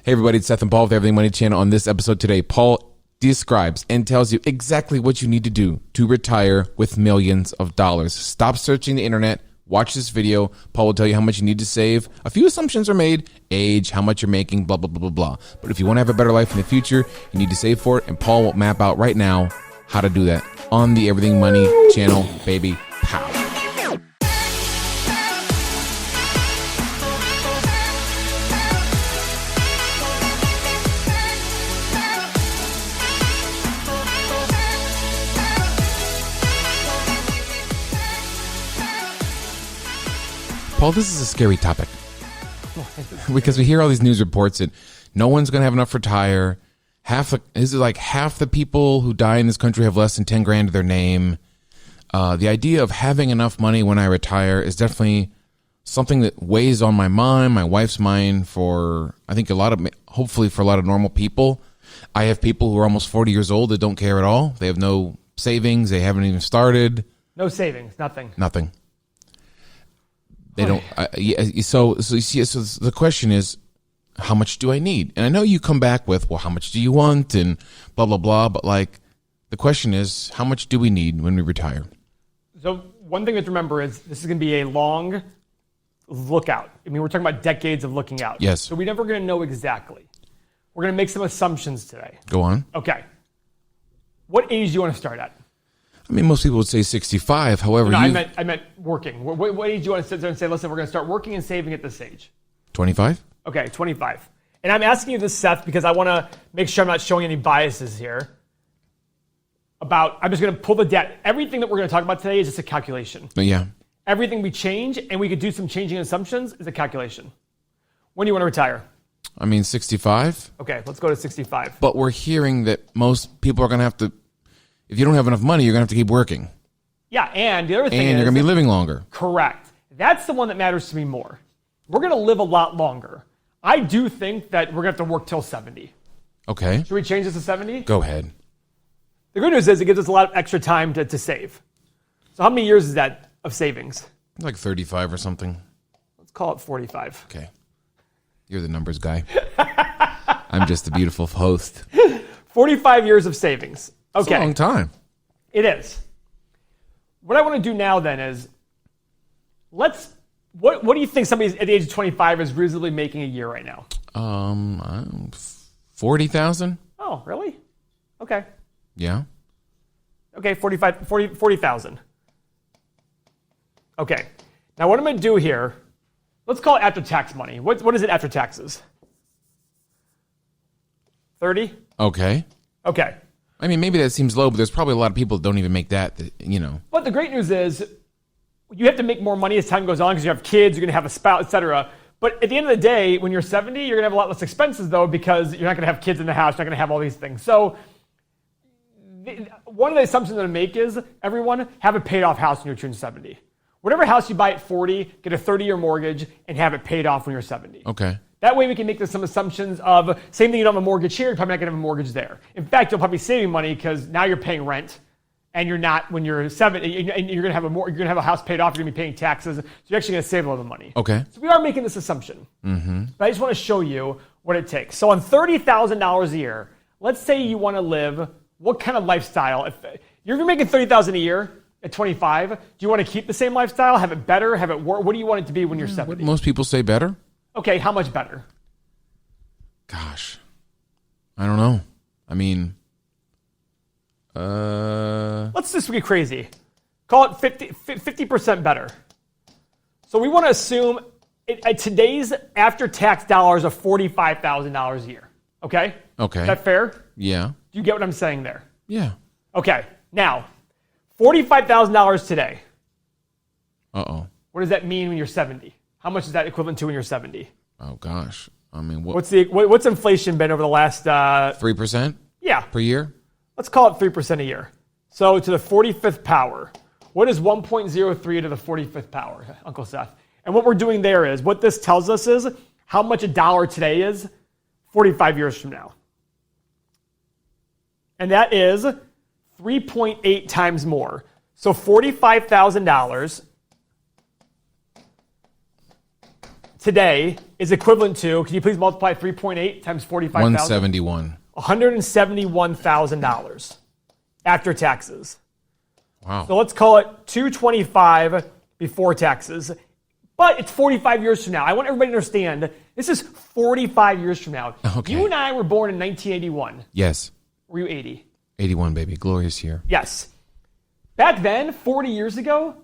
Hey everybody, it's Seth and Paul with Everything Money Channel. On this episode today, Paul describes and tells you exactly what you need to do to retire with millions of dollars. Stop searching the internet. Watch this video. Paul will tell you how much you need to save. A few assumptions are made. Age, how much you're making, blah, blah, blah, blah, blah. But if you want to have a better life in the future, you need to save for it. And Paul will map out right now how to do that on the Everything Money Channel, baby. Pow. Paul, this is a scary topic because we hear all these news reports that no one's going to have enough to retire. Half the people who die in this country have less than 10 grand to their name. The idea of having enough money when I retire is definitely something that weighs on my mind, my wife's mind, hopefully for a lot of normal people. I have people who are almost 40 years old that don't care at all. They have no savings. They haven't even started. No savings, nothing. Nothing. They don't. So the question is, how much do I need? And I know you come back with, well, how much do you want, and blah blah blah. But like, the question is, how much do we need when we retire? So one thing to remember is this is going to be a long lookout. I mean, we're talking about decades of looking out. Yes. So we're never going to know exactly. We're going to make some assumptions today. Go on. Okay. What age do you want to start at? I mean, most people would say 65. However, no, I meant working. What age do you want to sit there and say, listen, we're going to start working and saving at this age? 25. Okay, 25. And I'm asking you this, Seth, because I want to make sure I'm not showing any biases here. I'm just going to pull the debt. Everything that we're going to talk about today is just a calculation. Yeah. Everything we change, and we could do some changing assumptions, is a calculation. When do you want to retire? I mean, 65. Okay, let's go to 65. But we're hearing that most people are going to have to, if you don't have enough money, you're going to have to keep working. Yeah, and the other thing is, and you're going to be living longer. Correct. That's the one that matters to me more. We're going to live a lot longer. I do think that we're going to have to work till 70. Okay. Should we change this to 70? Go ahead. The good news is it gives us a lot of extra time to save. So how many years is that of savings? Like 35 or something. Let's call it 45. Okay. You're the numbers guy. I'm just the beautiful host. 45 years of savings. Okay. It's a long time. It is. What I want to do now then is, what do you think somebody at the age of 25 is reasonably making a year right now? 40,000. Oh, really? Okay. Yeah. Okay, 40,000. Okay. Now what I'm going to do here, let's call it after tax money. What is it after taxes? 30? Okay. Okay. I mean, maybe that seems low, but there's probably a lot of people that don't even make that, But the great news is you have to make more money as time goes on because you have kids, you're going to have a spouse, etc. But at the end of the day, when you're 70, you're going to have a lot less expenses, though, because you're not going to have kids in the house, you're not going to have all these things. So one of the assumptions that I make is, everyone, have a paid-off house when you're turning 70. Whatever house you buy at 40, get a 30-year mortgage and have it paid off when you're 70. Okay. That way we can make some assumptions of, same thing, you don't have a mortgage here, you're probably not going to have a mortgage there. In fact, you'll probably be saving money because now you're paying rent, and you're not when you're 70, and you're going to have a house paid off, you're going to be paying taxes, so you're actually going to save a lot of money. Okay. So we are making this assumption. Mm-hmm. But I just want to show you what it takes. So on $30,000 a year, let's say you want to live, what kind of lifestyle? If you're making $30,000 a year at 25, do you want to keep the same lifestyle, have it better, have it worse? What do you want it to be when you're 70? Most people say better. Okay, how much better? Gosh, I don't know. I mean, let's just get crazy. Call it 50% better. So we want to assume at today's after-tax dollars of $45,000 a year. Okay? Okay. Is that fair? Yeah. Do you get what I'm saying there? Yeah. Okay. Now, $45,000 today. Uh-oh. What does that mean when you're 70? How much is that equivalent to when you're 70? Oh, gosh. I mean, what's inflation been over the last 3%? Yeah. Per year? Let's call it 3% a year. So to the 45th power, what is 1.03 to the 45th power, Uncle Seth? And what we're doing there is, what this tells us is how much a dollar today is 45 years from now. And that is 3.8 times more. So $45,000 today is equivalent to, can you please multiply 3.8 times 45,000? 171. $171,000 after taxes. Wow. So let's call it 225 before taxes. But it's 45 years from now. I want everybody to understand this is 45 years from now. Okay. You and I were born in 1981. Yes. Were you 80? 81, baby. Glorious year. Yes. Back then, 40 years ago,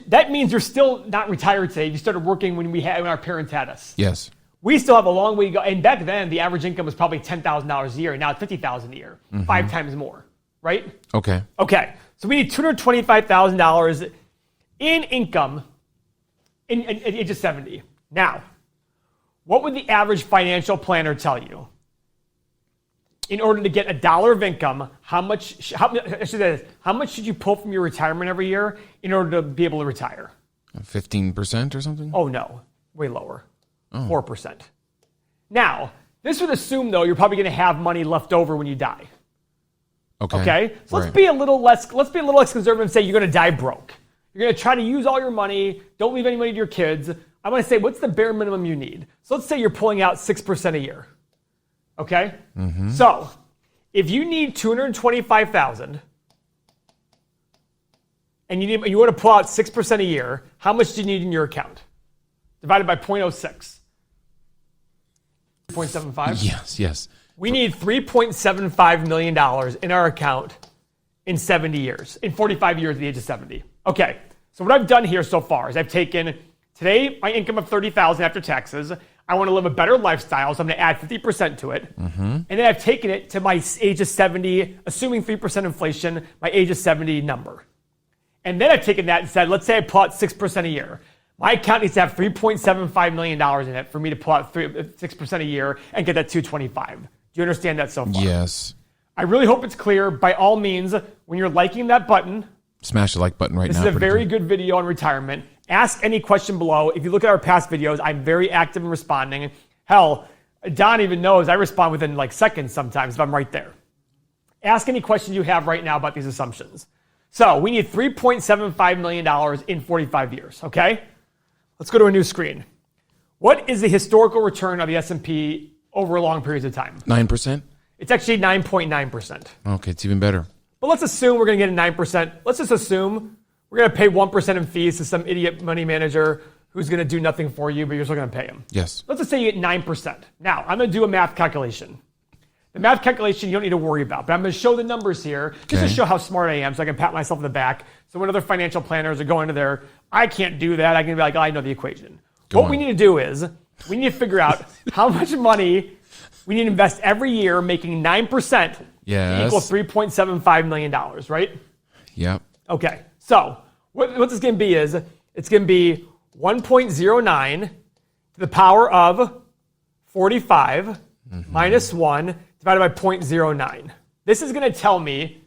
that means you're still not retired today. You started working when our parents had us. Yes. We still have a long way to go. And back then, the average income was probably $10,000 a year. And now it's $50,000 a year, 5 times more, right? Okay. Okay. So we need $225,000 in income at age of 70. Now, what would the average financial planner tell you? In order to get $1 of income, how much should you pull from your retirement every year in order to be able to retire? 15% or something? Oh, no. Way lower. 4%. Now, this would assume, though, you're probably going to have money left over when you die. Okay? So let's be a little less conservative and say you're going to die broke. You're going to try to use all your money. Don't leave any money to your kids. I'm going to say, what's the bare minimum you need? So let's say you're pulling out 6% a year. Okay? So if you need $225,000 and you want to pull out 6% a year, how much do you need in your account? Divided by 0.06. 0.75? Yes. We need $3.75 million in our account in 70 years, in 45 years at the age of 70. Okay, so what I've done here so far is I've taken, today, my income of $30,000 after taxes. I want to live a better lifestyle, so I'm going to add 50% to it. And then I've taken it to my age of 70, assuming 3% inflation, my age of 70 number. And then I've taken that and said, let's say I pull out 6% a year. My account needs to have $3.75 million in it for me to pull out 6% a year and get that 225. Do you understand that so far? Yes. I really hope it's clear. By all means, when you're liking that button, smash the like button right now. This is a very good video on retirement. Ask any question below. If you look at our past videos, I'm very active in responding. Hell, Don even knows I respond within like seconds sometimes if I'm right there. Ask any questions you have right now about these assumptions. So we need $3.75 million in 45 years, okay? Let's go to a new screen. What is the historical return of the S&P over long periods of time? 9%? It's actually 9.9%. Okay, it's even better. But let's assume we're going to get a 9%. Let's just assume we're going to pay 1% in fees to some idiot money manager who's going to do nothing for you, but you're still going to pay him. Yes. Let's just say you get 9%. Now, I'm going to do a math calculation. The math calculation you don't need to worry about, but I'm going to show the numbers here just to show how smart I am so I can pat myself on the back. So when other financial planners are going to their, I can't do that, I can be like, oh, I know the equation. What we need to do is we need to figure out how much money we need to invest every year, making 9% equal $3.75 million, right? Yep. Okay, so what this is going to be is it's going to be 1.09 to the power of 45 minus 1 divided by 0.09. This is going to tell me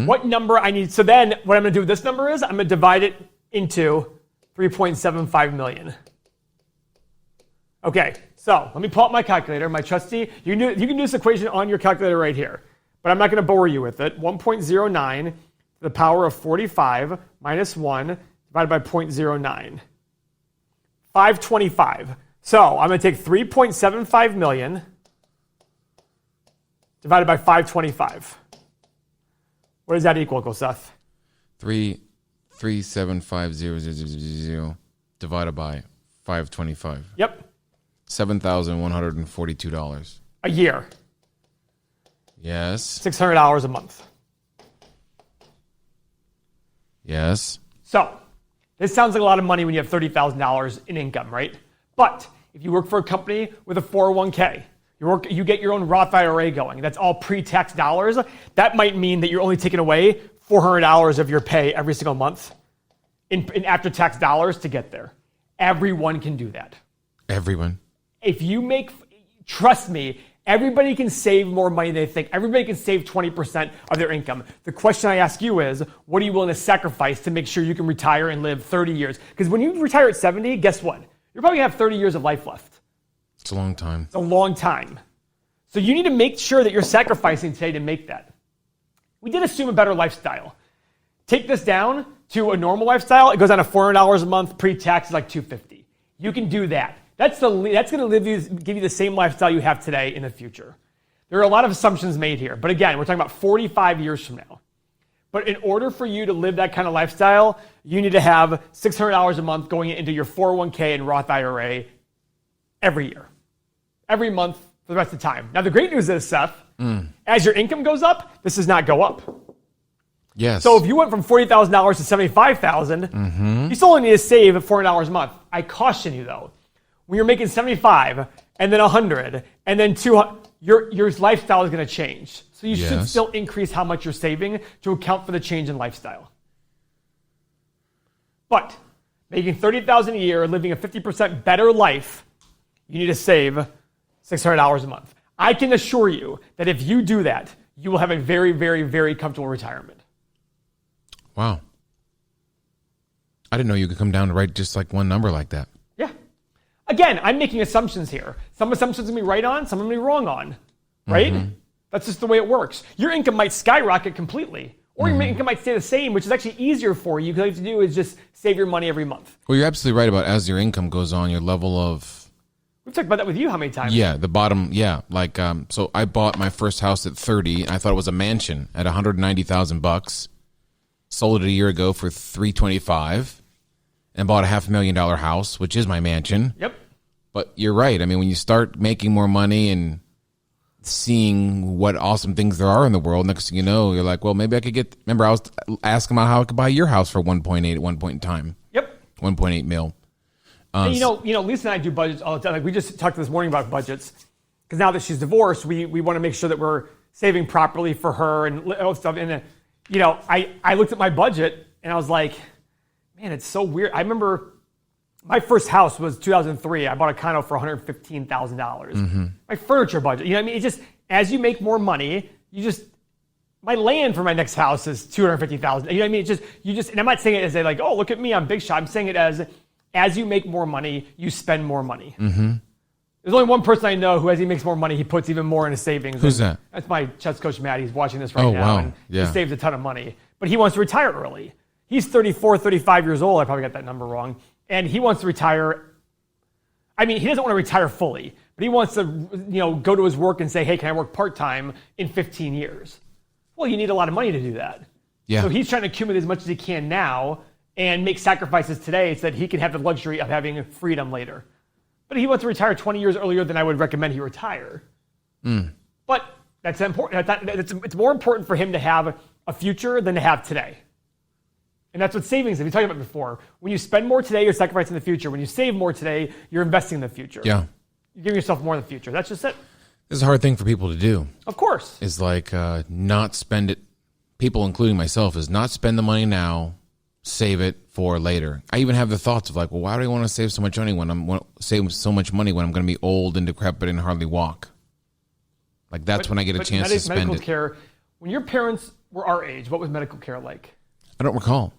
what number I need. So then what I'm going to do with this number is I'm going to divide it into 3.75 million. Okay, so let me pull up my calculator, my trusty. You can do this equation on your calculator right here, but I'm not going to bore you with it. 1.09 to the power of 45 minus 1 divided by 0.09. 525. So I'm going to take 3.75 million divided by 525. What does that equal, Seth? 3,750,000 divided by 525. Yep. $7,142. A year. Yes. $600 a month. Yes. So, this sounds like a lot of money when you have $30,000 in income, right? But if you work for a company with a 401k, you get your own Roth IRA going, that's all pre-tax dollars, that might mean that you're only taking away $400 of your pay every single month in after-tax dollars to get there. Everyone can do that. Everyone. If you trust me, everybody can save more money than they think. Everybody can save 20% of their income. The question I ask you is, what are you willing to sacrifice to make sure you can retire and live 30 years? Because when you retire at 70, guess what? You're probably going to have 30 years of life left. It's a long time. It's a long time. So you need to make sure that you're sacrificing today to make that. We did assume a better lifestyle. Take this down to a normal lifestyle. It goes down to $400 a month. Pre-tax is like $250. You can do that. That's going to give you the same lifestyle you have today in the future. There are a lot of assumptions made here. But again, we're talking about 45 years from now. But in order for you to live that kind of lifestyle, you need to have $600 a month going into your 401k and Roth IRA every year, every month for the rest of the time. Now, the great news is, Seth, as your income goes up, this does not go up. Yes. So if you went from $40,000 to $75,000, you still only need to save $400 a month. I caution you, though, when you're making 75 and then 100 and then 200, your lifestyle is going to change. So you should still increase how much you're saving to account for the change in lifestyle. But making $30,000 a year, living a 50% better life, you need to save $600 a month. I can assure you that if you do that, you will have a very, very, very comfortable retirement. Wow. I didn't know you could come down to write just like one number like that. Yeah. Again, I'm making assumptions here. Some assumptions are going to be right on, some are going to be wrong on. Right? That's just the way it works. Your income might skyrocket completely, or your income might stay the same, which is actually easier for you because all you have to do is just save your money every month. Well, you're absolutely right about as your income goes on, your level of... We've talked about that with you how many times? Yeah, the bottom, Like, so I bought my first house at 30, and I thought it was a mansion at $190,000. Sold it a year ago for $325,000 and bought a $500,000 house, which is my mansion. Yep. But you're right. I mean, when you start making more money and seeing what awesome things there are in the world, next thing you know, you're like, well, maybe I could get... Remember, I was asking about how I could buy your house for 1.8 at one point in time. Yep. 1.8 mil. And Lisa and I do budgets all the time. Like we just talked this morning about budgets because now that she's divorced, we want to make sure that we're saving properly for her and all stuff. And I looked at my budget and I was like, man, it's so weird. I remember my first house was 2003. I bought a condo for $115,000. My furniture budget, you know what I mean? It's just as you make more money, my land for my next house is $250,000. You know what I mean? It's just and I'm not saying it as like, oh, look at me, I'm big shot. I'm saying it as you make more money, you spend more money. There's only one person I know who, as he makes more money, he puts even more into savings. Who's that? That's my chess coach, Matt. He's watching this right now. And he saves a ton of money. But he wants to retire early. He's 34, 35 years old. I probably got that number wrong. And he wants to retire. I mean, he doesn't want to retire fully, but he wants to go to his work and say, hey, can I work part-time in 15 years? Well, you need a lot of money to do that. Yeah. So he's trying to accumulate as much as he can now and make sacrifices today so that he can have the luxury of having freedom later. But he wants to retire 20 years earlier than I would recommend he retire. But that's important. It's more important for him to have a future than to have today. And that's what savings is. We talked about before. When you spend more today, you're sacrificing the future. When you save more today, you're investing in the future. Yeah. You're giving yourself more in the future. That's just it. This is a hard thing for people to do. Of course. Is like not spend it, people including myself, is not spend the money now, save it for later. I even have the thoughts of like, well, why do I want to save so much money when I'm going to be old and decrepit and hardly walk? Like that's when I get a chance to spend medical it. Care. When your parents were our age, what was medical care like? I don't recall.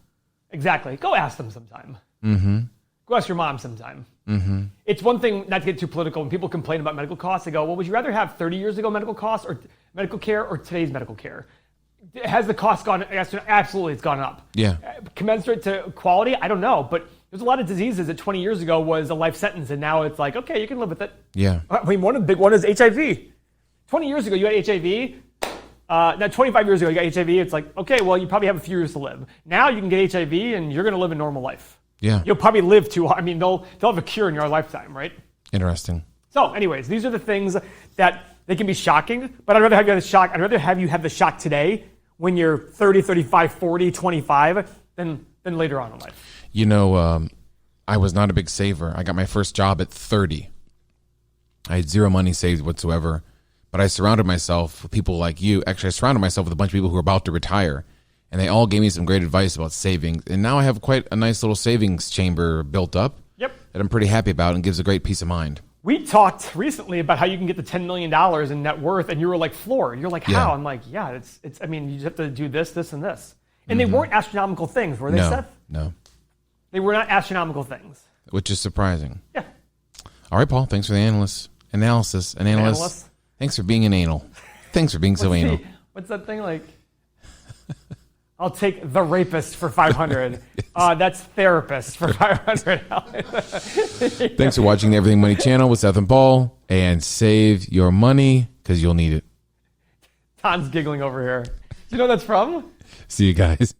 Exactly. Go ask them sometime. Go ask your mom sometime. It's one thing not to get too political. When people complain about medical costs, they go, well, would you rather have 30 years ago medical costs or medical care or today's medical care? Has the cost gone? Absolutely, it's gone up. Yeah. Commensurate to quality? I don't know. But there's a lot of diseases that 20 years ago was a life sentence, and now it's like, okay, you can live with it. Yeah. I mean, one big one is HIV. 20 years ago, you had HIV. Now, 25 years ago, you got HIV. It's like, okay, well, you probably have a few years to live. Now you can get HIV, and you're going to live a normal life. Yeah. You'll probably live I mean, they'll have a cure in your lifetime, right? Interesting. So, anyways, these are the things that they can be shocking, but I'd rather have you have the shock. I'd rather have you have the shock today when you're 30, 35, 40, 25 than later on in life. You know, I was not a big saver. I got my first job at 30. I had zero money saved whatsoever, but I surrounded myself with people like you. Actually, I surrounded myself with a bunch of people who were about to retire, and they all gave me some great advice about saving. And now I have quite a nice little savings chamber built up. Yep. That I'm pretty happy about and gives a great peace of mind. We talked recently about how you can get the $10 million in net worth, and you were like floored. You're like, how? Yeah. I'm like, yeah, it's. I mean, you just have to do this, this, and this. And they weren't astronomical things, were they, Seth? No. They were not astronomical things. Which is surprising. Yeah. All right, Paul. Thanks for the analysis. Thanks for being an anal. Thanks for being so anal. What's that thing like? I'll take the rapist for 500. That's therapist for 500. Thanks for watching the Everything Money channel with Seth and Paul, and save your money because you'll need it. Don's giggling over here. Do you know what that's from? See you guys.